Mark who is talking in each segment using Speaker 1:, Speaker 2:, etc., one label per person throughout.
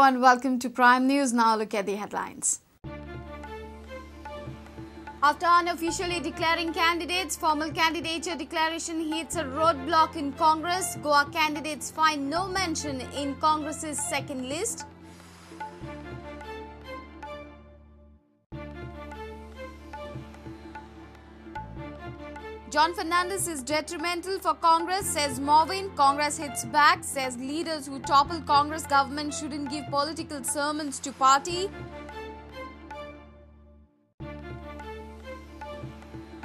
Speaker 1: Hello and welcome to Prime News. Now look at the headlines. After unofficially declaring candidates, formal candidature declaration hits a roadblock in Congress. Goa candidates find no mention in Congress's second list. John Fernandez is detrimental for Congress, says Morvin. Congress hits back, says leaders who topple Congress government shouldn't give political sermons to party.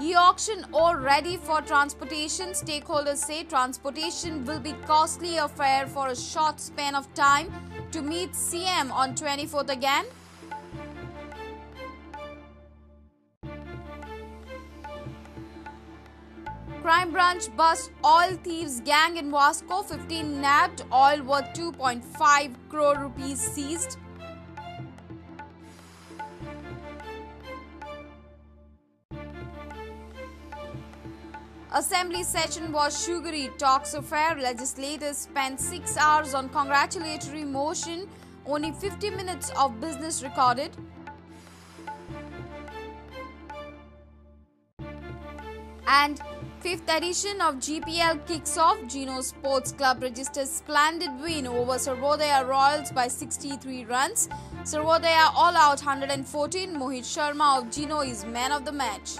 Speaker 1: E-auction all ready for transportation. Stakeholders say transportation will be costly affair for a short span of time. To meet CM on 24th again. Crime branch busts oil thieves gang in Vasco. 15 nabbed. Oil worth 2.5 crore rupees seized. Assembly session was sugary. Talks affair. Legislators spent 6 hours on congratulatory motion. Only 50 minutes of business recorded. And 5th edition of GPL kicks off. Gino Sports Club registers splendid win over Sarvodaya Royals by 63 runs. Sarvodaya all out 114. Mohit Sharma of Gino is man of the match.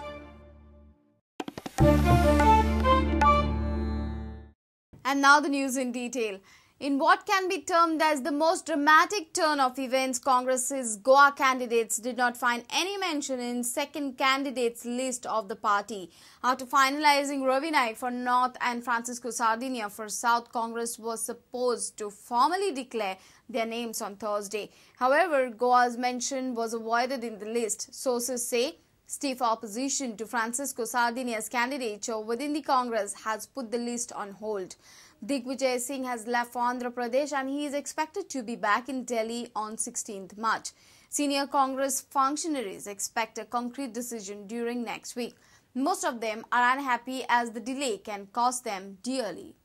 Speaker 1: And now the news in detail. In what can be termed as the most dramatic turn of events, Congress's Goa candidates did not find any mention in second candidates list of the party. After finalizing Ravi Naik for North and Francisco Sardinia for South, Congress was supposed to formally declare their names on Thursday. However, Goa's mention was avoided in the list. Sources say stiff opposition to Francisco Sardinia's candidature within the Congress has put the list on hold. Digvijay Singh has left for Andhra Pradesh and he is expected to be back in Delhi on 16th March. Senior Congress functionaries expect a concrete decision during next week. Most of them are unhappy as the delay can cost them dearly.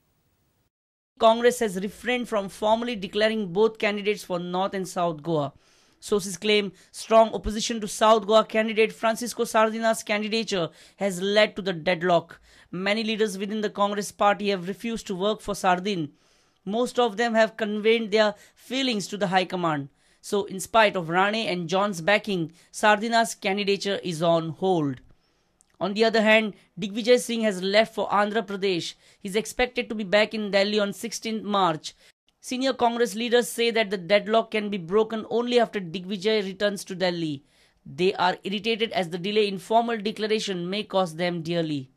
Speaker 2: Congress has refrained from formally declaring both candidates for North and South Goa. Sources claim strong opposition to South Goa candidate Francisco Sardina's candidature has led to the deadlock. Many leaders within the Congress party have refused to work for Sardin. Most of them have conveyed their feelings to the High Command. So, in spite of Rane and John's backing, Sardina's candidature is on hold. On the other hand, Digvijay Singh has left for Andhra Pradesh. He is expected to be back in Delhi on 16th March. Senior Congress leaders say that the deadlock can be broken only after Digvijay returns to Delhi. They are irritated as the delay in formal declaration may cost them dearly.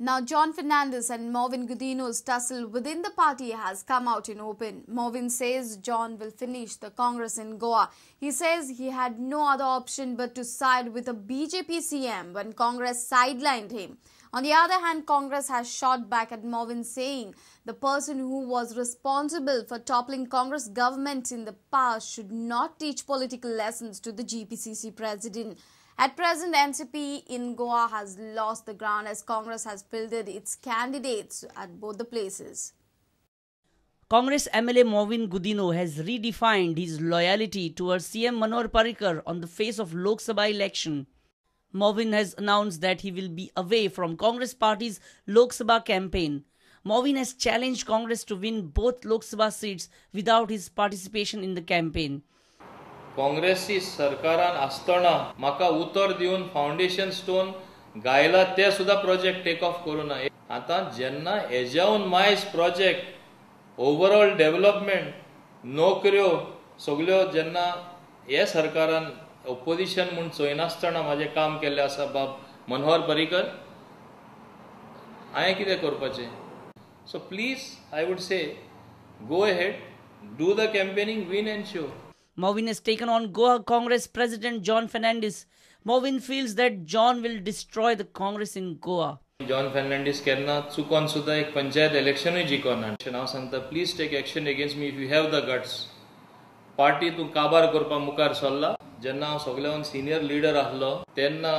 Speaker 1: Now, John Fernandez and Morvin Gudino's tussle within the party has come out in open. Morvin says John will finish the Congress in Goa. He says he had no other option but to side with a BJP CM when Congress sidelined him. On the other hand, Congress has shot back at Morvin, saying the person who was responsible for toppling Congress government in the past should not teach political lessons to the GPCC president. At present, NCP in Goa has lost the ground as Congress has fielded its candidates at both the places.
Speaker 2: Congress MLA Morvin Gudino has redefined his loyalty towards CM Manohar Parrikar on the face of Lok Sabha election. Morvin has announced that he will be away from Congress party's Lok Sabha campaign. Morvin has challenged Congress to win both Lok Sabha seats without his participation in the campaign.
Speaker 3: काँग्रेसी सरकारान आसतना म्हाका उतर दिवन foundation stone गायला ते सुद्धा project take off करूना. आता जेन्ना हेजावन मायस प्रोजेक्ट ओवरऑल डेव्हलपमेंट नोकऱ्यो सगळ्यो जेन्ना हे सरकारान ओपोजिशन म्हूण चोयनासतना म्हाजें काम केल्लें आसा बाब मनोहर पर्रीकर, हांवें कितें करपाचें? So please I would say go ahead, do the campaigning, win and show.
Speaker 2: Morvin has taken on Goa Congress President John Fernandez. Morvin feels that John will destroy the Congress in Goa.
Speaker 3: John Fernandez केन्ना चुकोन सुद्धा एक पंचायत इलेक्शनूय जिखोना. हांव सांगता please take action against me if you have the guts. Party तूं काबार करपा मुखार सरला. जेन्ना हांव सगळ्यान सिनियर लिडर आसलो तेन्ना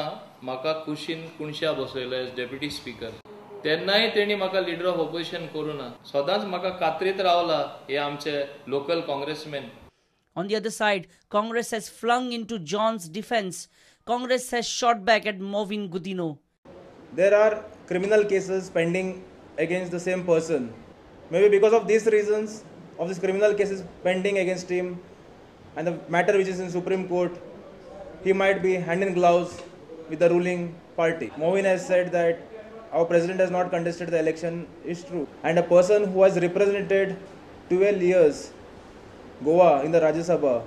Speaker 3: म्हाका कुशीन कुणश्या बसयलो एज डेप्युटी स्पीकर. तेन्नाय तेणी म्हाका लिडर ऑफ ऑपोजिशन करूं ना. सदांच म्हाका कात्रीत रावला हे आमचे local काँग्रेसमॅन.
Speaker 2: On the other side, Congress has flung into John's defense. Congress has shot back at Movin Gudino.
Speaker 4: There are criminal cases pending against the same person. Maybe because of these reasons, of these criminal cases pending against him, and the matter which is in Supreme Court, he might be hand in gloves with the ruling party. Movin has said that our president has not contested the election is true. And a person who has represented 12 years Goa in the Rajya Sabha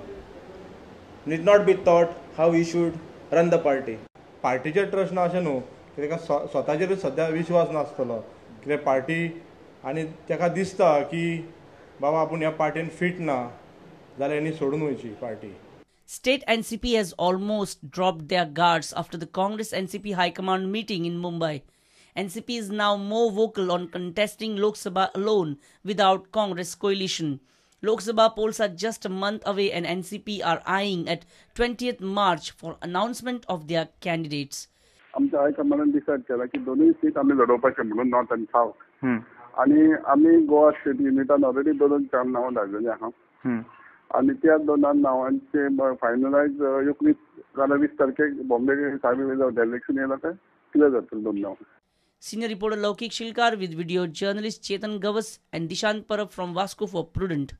Speaker 4: need not be taught how he should run the party.
Speaker 5: पार्टीचे trust ना अशें न्हू, ताका स्वताचेरूच सद्या विश्वास नासतलो. कित्याक party आनी ताका दिसता की बाबा आपूण ह्या पार्टीन फिट ना जाल्यार हेणी सोडून वयची party.
Speaker 2: State NCP has almost dropped their guards after the Congress NCP High Command meeting in Mumbai. NCP is now more vocal on contesting Lok Sabha alone without Congress coalition. Lok Sabha polls are just a month away and NCP are eyeing at 20th March for announcement of their candidates.
Speaker 6: आमच्या हायकमांडान decide केला की दोनूय seat आमी लढोवपाचे म्हणून north आनी south. आनी आमी Goa state युनिटान already 2-4 नांवां धाडलेली आहा. आनी त्या 2 नांवांचे फायनलायज 19 जाल्यार 20 तारखेक बॉम्बे साहेब इलेक्शन येयला ते क्लियर जातले 2 नांव.
Speaker 2: Senior reporter Laukik Shilkar with video journalist Chetan Gavas and Dishant Parab from Vasco for Prudent.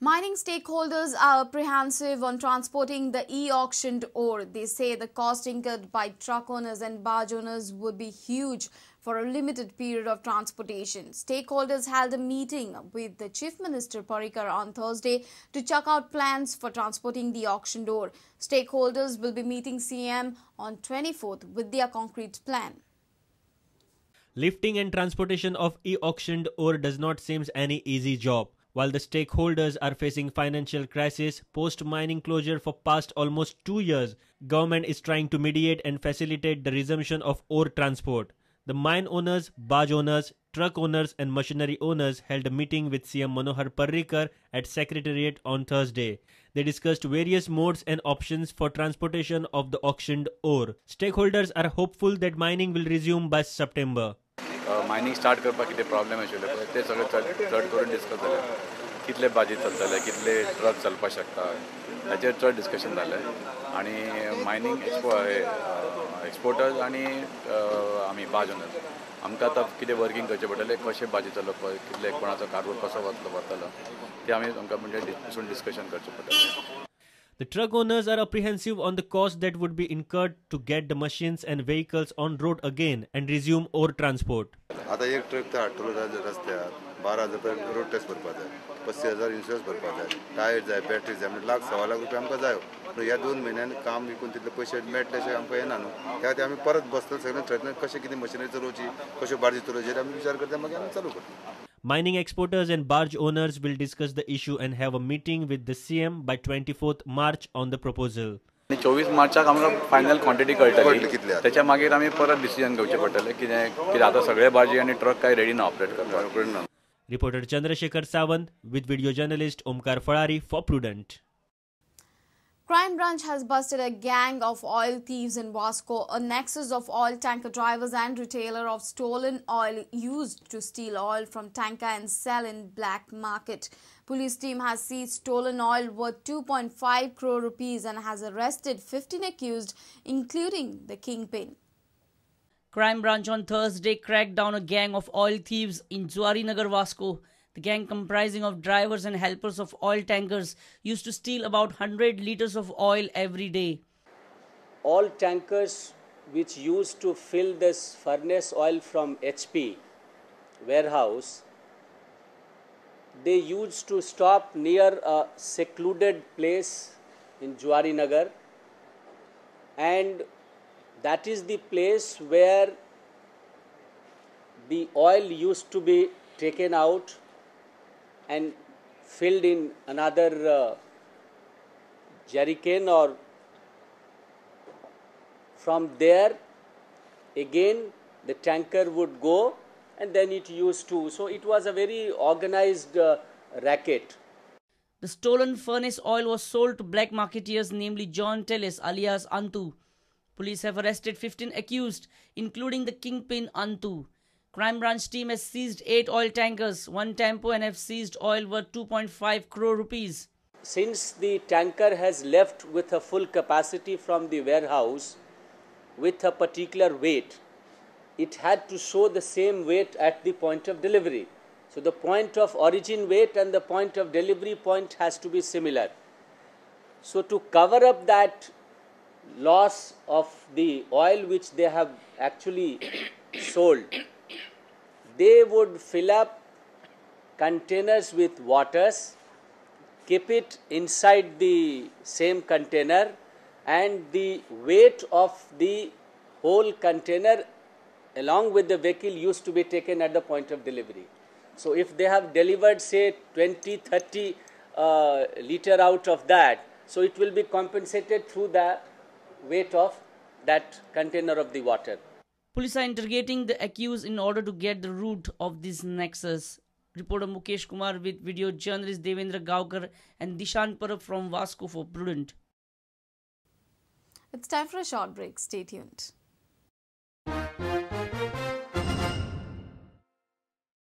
Speaker 1: Mining stakeholders are apprehensive on transporting the e-auctioned ore. They say the cost incurred by truck owners and barge owners would be huge for a limited period of transportation. Stakeholders held a meeting with the Chief Minister Parrikar on Thursday to check out plans for transporting the auctioned ore. Stakeholders will be meeting CM on 24th with their concrete plan.
Speaker 7: Lifting and transportation of e-auctioned ore does not seem any easy job. While the stakeholders are facing financial crisis post-mining closure for past almost 2 years, government is trying to mediate and facilitate the resumption of ore transport. The mine owners, barge owners, truck owners and machinery owners held a meeting with CM Manohar Parrikar at Secretariat on Thursday. They discussed various modes and options for transportation of the auctioned ore. Stakeholders are hopeful that mining will resume by September.
Speaker 8: Mining start करपाक कितें problem आशिल्ले पळय ते सगळे चड करून discuss जाले. कितले बाजी चलतले, कितले ट्रक चलपाक शकता हाचेर चड डिस्कशन जालें. आनी मायनिंग एक्सपोर्टर्स आनी आमी बाज ओनर्स आमकां आतां कितें वर्कींग करचें पडटलें, कशें बाजी चलोवप, कितले कोणाचो कार्गो कसो वतलो ते आमी आमकां म्हणजे डिस्कशन करचें पडटलें.
Speaker 7: The truck owners are apprehensive on the cost that would be incurred to get the machines and vehicles on road again and resume ore transport.
Speaker 9: आता एक ट्रक तर हाडटलो रस्त्यार 12,000 रुपया रोड टॅक्स भरपा जाय, 35,000 इन्शुरन्स भरपा जाय, टायर जाय, बॅटरी जाय, म्हणजे 1,00,000-1.25 लाख रुपया आमकां जायो. पूण ह्या 2 म्हयन्यांनी काम विकून तितले पयशे मेळटले अशें आमकां येना न्हू. त्या खातीर आमी परत बसतले सगळे थंय कशें कितें मशिनरी चलोवची, कश्यो बार्जी चलोवची आमी विचार करता, मागीर आमी चालू करता.
Speaker 7: Mining exporters and barge owners will discuss the issue and have a meeting with the CM by 24th March on the proposal.
Speaker 8: 24 मार्चाक आमकां फायनल क्वॉन्टिटी कळटली. त्याच्या मागीर आमी परत डिसिजन घेवचें पडटलें कितें आतां सगळे बार्जी आनी ट्रक काय रेडी ना ऑपरेट करपाक.
Speaker 7: Reporter Chandrasekhar Sawant with video journalist Omkar Falari for Prudent.
Speaker 1: Crime Branch has busted a gang of oil thieves in Vasco, a nexus of oil tanker drivers and retailer of stolen oil used to steal oil from tanker and sell in black market. Police team has seized stolen oil worth 2.5 crore rupees and has arrested 15 accused, including the kingpin.
Speaker 2: Crime Branch on Thursday cracked down a gang of oil thieves in Zuarinagar, Vasco. The gang, comprising of drivers and helpers of oil tankers, used to steal about 100 liters of oil every day.
Speaker 10: All tankers which used to fill this furnace oil from HP warehouse, they used to stop near a secluded place in Zuarinagar, and that is the place where the oil used to be taken out and filled in another jerrycan, or from there again the tanker would go and then it used to. So it was a very organized racket.
Speaker 2: The stolen furnace oil was sold to black marketeers, namely John Tellis alias Antu. Police have arrested 15 accused, including the kingpin Antu. Crime branch team has seized 8 oil tankers, 1 tempo, and have seized oil worth 2.5 crore rupees.
Speaker 10: Since the tanker has left with a full capacity from the warehouse with a particular weight, it had to show the same weight at the point of delivery. So the point of origin weight and the point of delivery point has to be similar. So to cover up that loss of the oil which they have actually sold, they would fill up containers with waters, keep it inside the same container, and the weight of the whole container along with the vehicle used to be taken at the point of delivery. So if they have delivered say 20-30 liter out of that, so it will be compensated through the weight of that container of the water.
Speaker 2: Police are interrogating the accused in order to get the root of this nexus. Reporter Mukesh Kumar with video journalist Devendra Gaukar and Dishan Parab from Vasco for Prudent.
Speaker 1: It's time for a short break. Stay tuned.